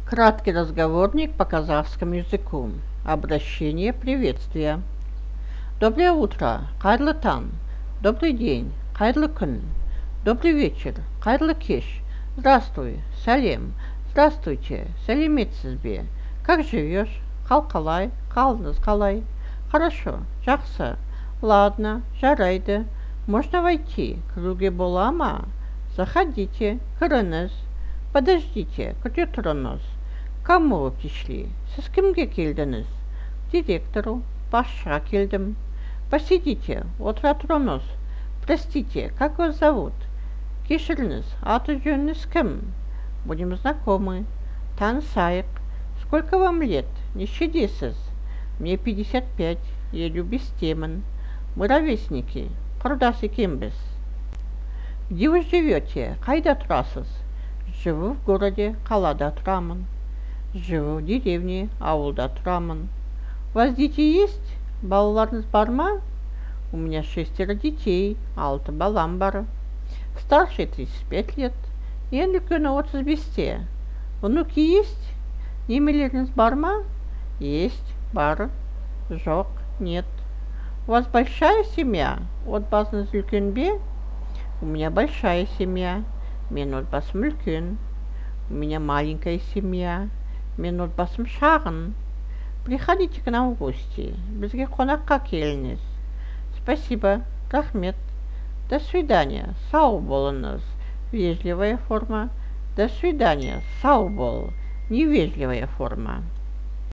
Краткий разговорник по казахскому языку. Обращение приветствия. Доброе утро, қайырлы таң. Добрый день, қайырлы күн. Добрый вечер, қайырлы кеш. Здравствуй, сәлем. Здравствуйте, сәлеметсіз бе? Как живешь? Қал қалай? Қалыңыз қалай? Хорошо, жақсы. Ладно, жарайды. Можно войти? Кіруге бола ма? Заходите, кіріңіз. Подождите, күте тұрыңыз. Кому вы пришли? Сіз кімге келдіңіз? Директору, басшыға келдім. Посидите, отыра тұрыңыз. Простите, как вас зовут? Кешіріңіз, аты жөніңіз кім? Будем знакомы. Танысайық. Сколько вам лет? Нешедесіз? Мне 55, елу бестемін. Мы ровесники, құрдас екенбіз. Где вы живете? Қайда тұрасыз? Живу в городе, қалада тұрамын. Живу в деревне, ауылда тұрамын. У вас дети есть? Балаларыңыз бар ма? У меня 6 детей, 6 балам бар. Старший 35 лет, ең үлкені 35-те. Внуки есть? Немелеріңіз бар ма? Есть, бар. Жоқ, нет. У вас большая семья? Отбасыңыз үлкен бе? У меня большая семья. Мен отбасым үлкен. У меня маленькая семья. Мен отбасым шағын. Приходите к нам в гости. Бізге қонаққа келіңіз. Спасибо, рахмет. До свидания, сау болыңыз. Вежливая форма. До свидания, сау бол. Невежливая форма.